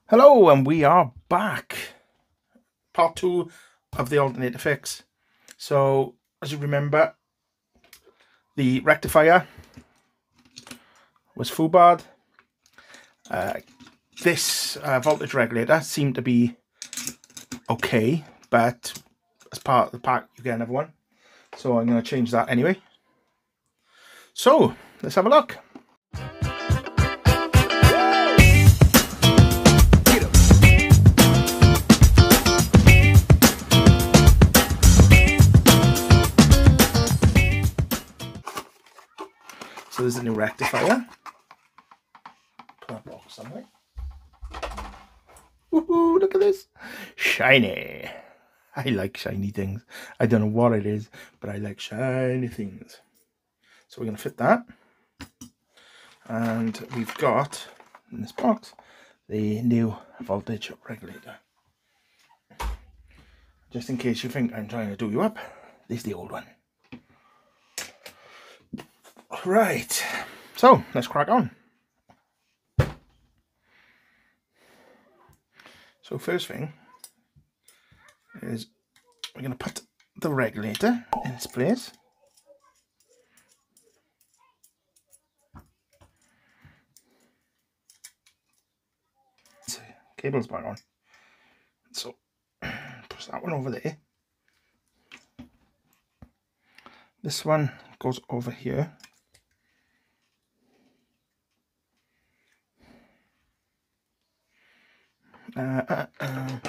Hello, and we are back. Part 2 of the alternator fix. So, as you remember, the rectifier was foobarred. This voltage regulator seemed to be okay, but as part of the pack you get another one. So I'm going to change that anyway. So, let's have a look. So there's a new rectifier. Put that box somewhere. Woohoo, look at this. Shiny. I like shiny things. I don't know what it is, but I like shiny things. So we're going to fit that. And we've got, in this box, the new voltage regulator. Just in case you think I'm trying to do you up, this is the old one. Right, so let's crack on. So first thing is we're going to put the regulator in its place. So, cable's back on. So push that one over there. This one goes over here. And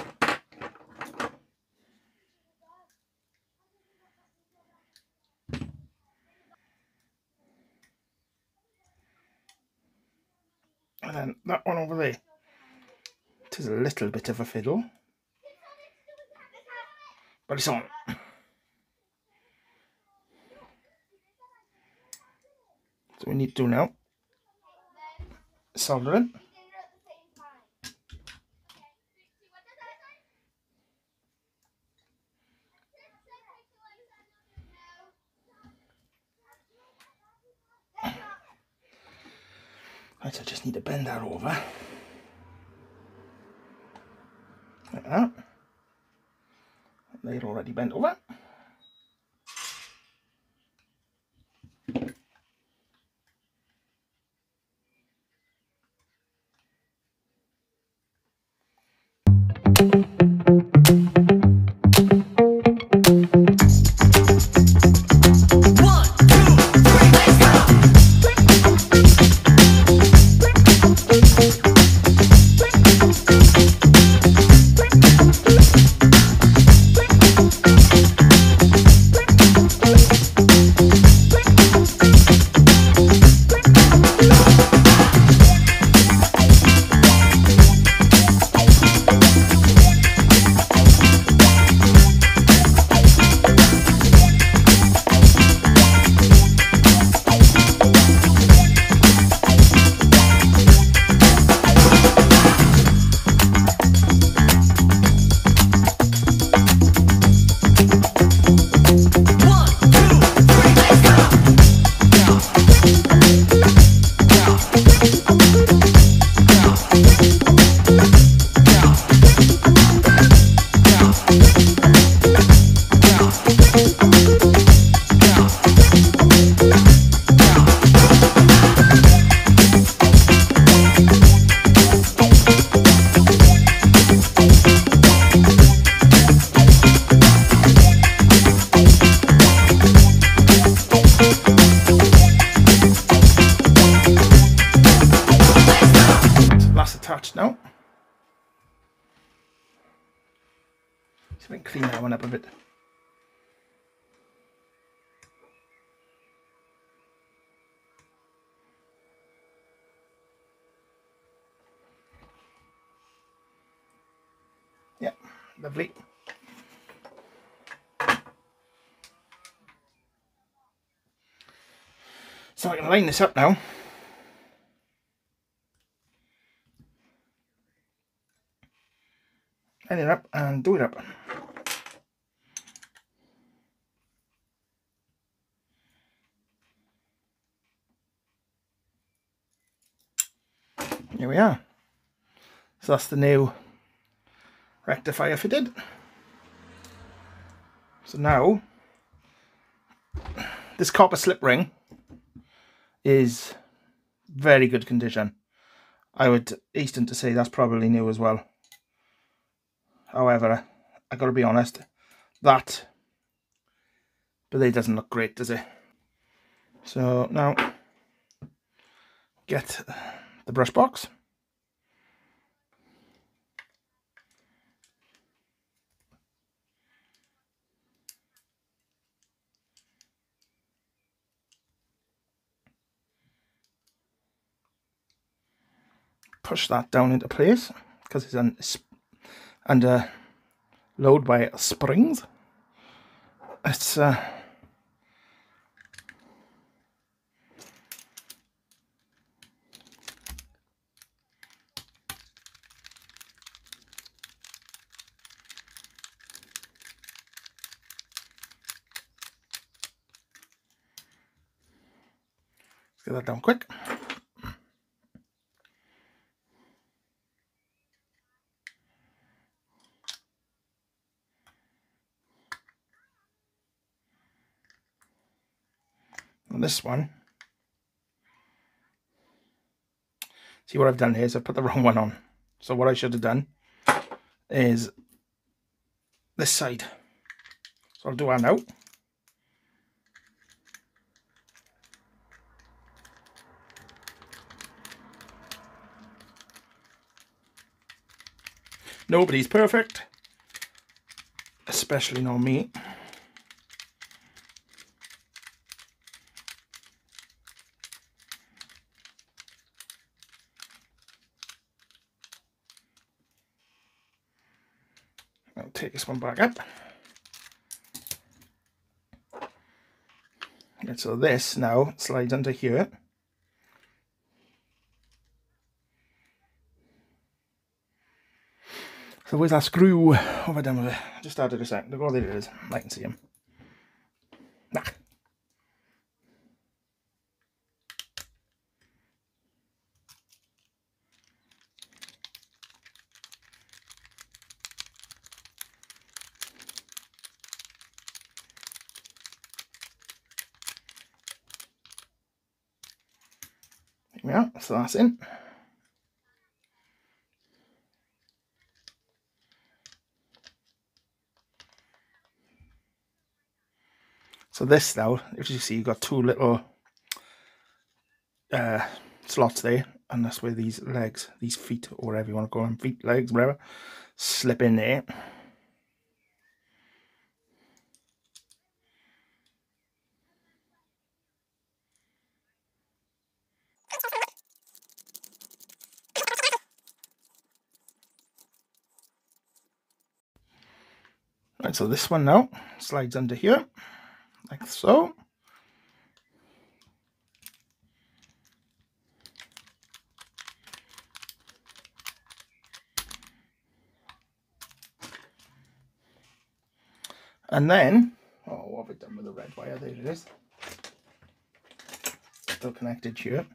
then that one over there. It is a little bit of a fiddle, but it's on. So we need to do now, solder it. Right, so I just need to bend that over. Like that. They're already bent over. Attached now. See if I can clean that one up a bit. Yeah, lovely. So I can line this up now. Line it up and do it up. Here we are. So that's the new rectifier fitted. So now, this copper slip ring is very good condition. I would hasten to say that's probably new as well. However, I gotta be honest, that blade doesn't look great, does it? So now, get the brush box. Push that down into place because it's under load by springs. Let's get that down quick. And this one, see what I've done here is I've put the wrong one on. So what I should have done is this side. So I'll do that now. Nobody's perfect, especially not me. I'll take this one back up. And so this now slides under here. So where's that screw? What have I done with it? I just started a second ago. There it is. I can see him. Nah. There we are. So that's in. So this now, if you see, you've got two little slots there, and that's where these legs, these feet, or whatever you want to call them, feet, legs, whatever, slip in there. Right, so this one now slides under here, like so. And then, oh, what have I done with the red wire? There it is. Still connected here.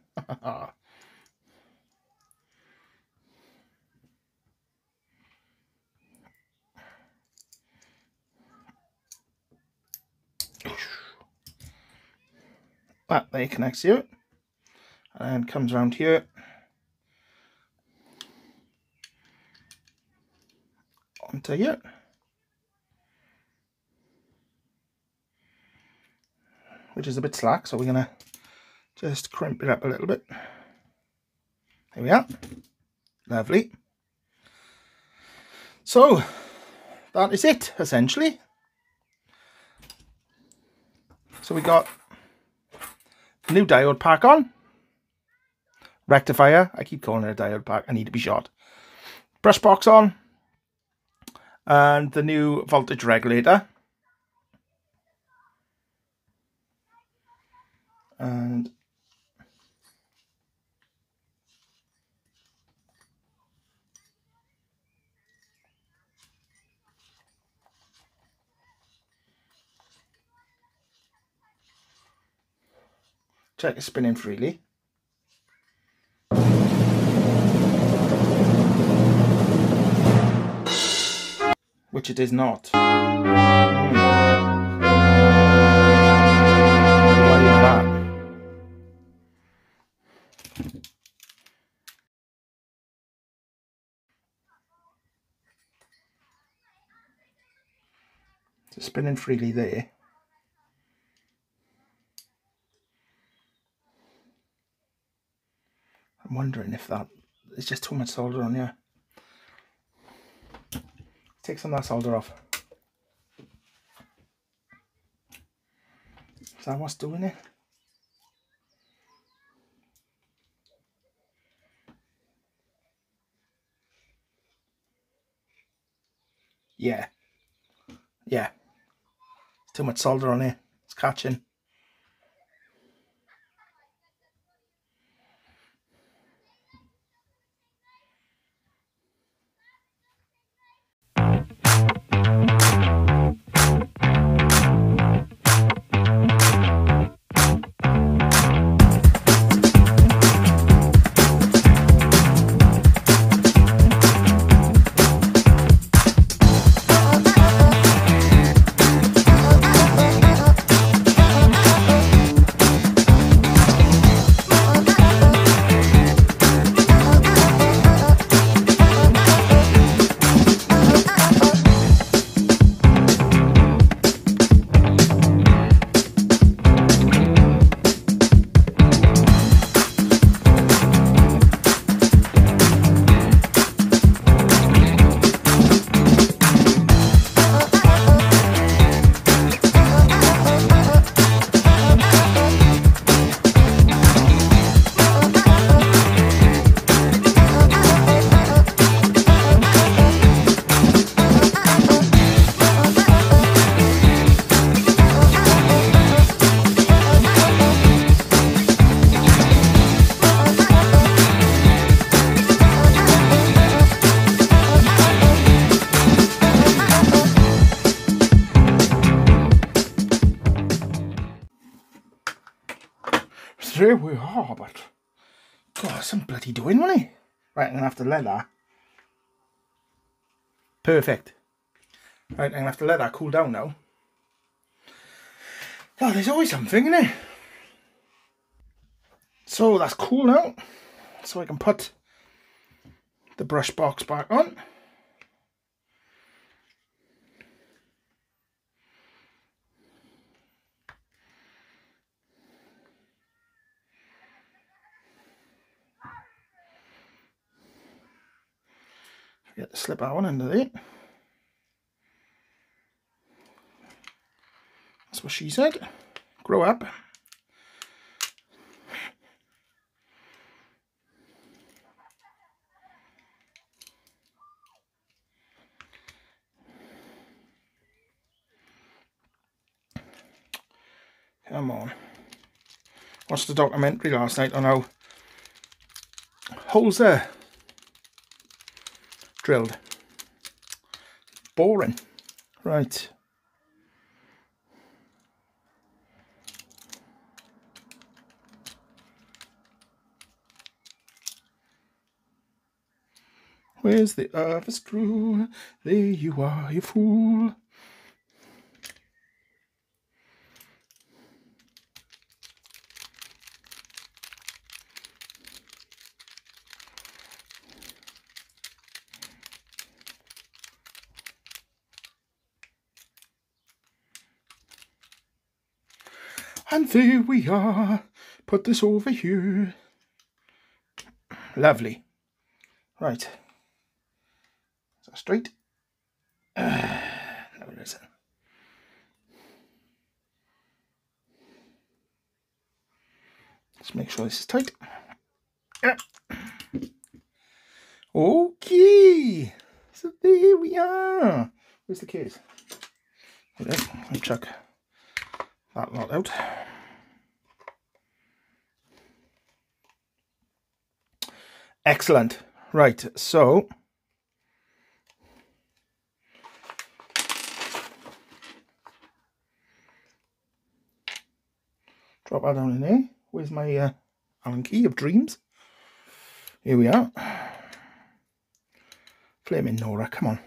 That there connects here and comes around here onto here. Which is a bit slack, so we're gonna just crimp it up a little bit. There we are. Lovely. So that is it, essentially. So we got new diode pack on, rectifier, I keep calling it a diode pack, I need to be short, brush box on, and the new voltage regulator, and check it spinning freely. which it is not. Why is that? It's spinning freely there. I'm wondering if that is just too much solder on here. Take some of that solder off. Is that what's doing it? Yeah. Yeah. Too much solder on here. It's catching. There we are, but God, some bloody doing, wasn't he? Right, I'm gonna have to let that. Perfect. Right, I'm gonna have to let that cool down now. Oh, there's always something, isn't there? So that's cool now. So I can put the brush box back on. Get to slip that one into there. That's what she said. Grow up. Come on. Watched the documentary last night on how holes are drilled. Boring. Right. Where's the other screw? There you are, you fool. And there we are. Put this over here. Lovely. Right. Is that straight? No, it isn't. Let's make sure this is tight. Okay. So there we are. Where's the case? There it is. I'll chuck that lot out. Excellent. Right, so drop that down in there. Where's my Allen key of dreams? Here we are. Flaming Nora, come on.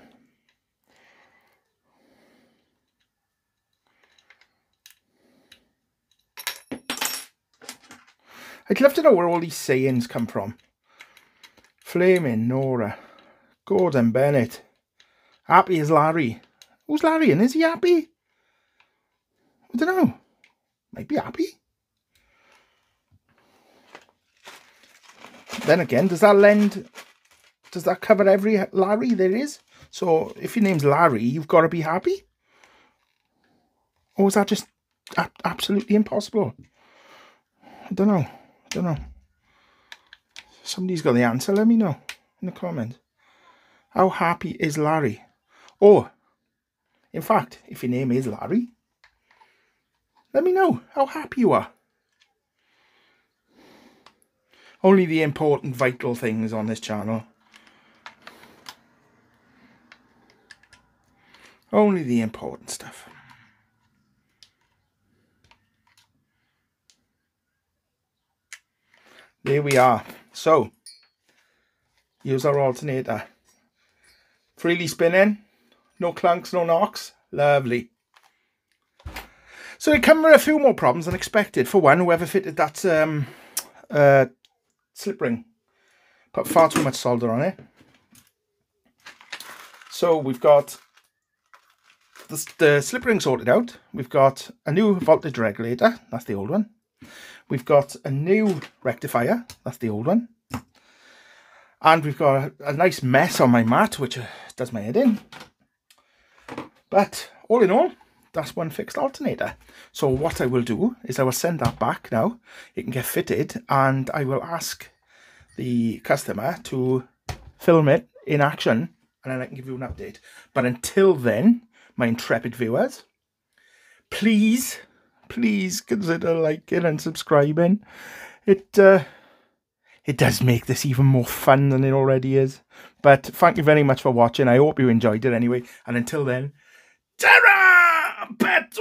I'd love to know where all these sayings come from. Flaming Nora. Gordon Bennett. Happy as Larry. Who's Larry and is he happy? I don't know. Might be happy. Then again, does that cover every Larry there is? So if your name's Larry, you've got to be happy? Or is that just absolutely impossible? I don't know. Somebody's got the answer. Let me know in the comments. How happy is Larry? Or, in fact, if your name is Larry, let me know how happy you are. Only the important, vital things on this channel. Only the important stuff. There we are. So, here's our alternator. Freely spinning. No clunks, no knocks. Lovely. So it came with a few more problems than expected. For one, whoever fitted that slip ring put far too much solder on it. So we've got the slip ring sorted out. We've got a new voltage regulator. That's the old one. We've got a new rectifier. That's the old one. And we've got a nice mess on my mat, which does my head in. But all in all, that's one fixed alternator. So what I will do is I will send that back now. It can get fitted, and I will ask the customer to film it in action, and then I can give you an update. But until then, my intrepid viewers, please consider liking and subscribing. It does make this even more fun than it already is. But thank you very much for watching. I hope you enjoyed it anyway. And until then, Terra! Beto!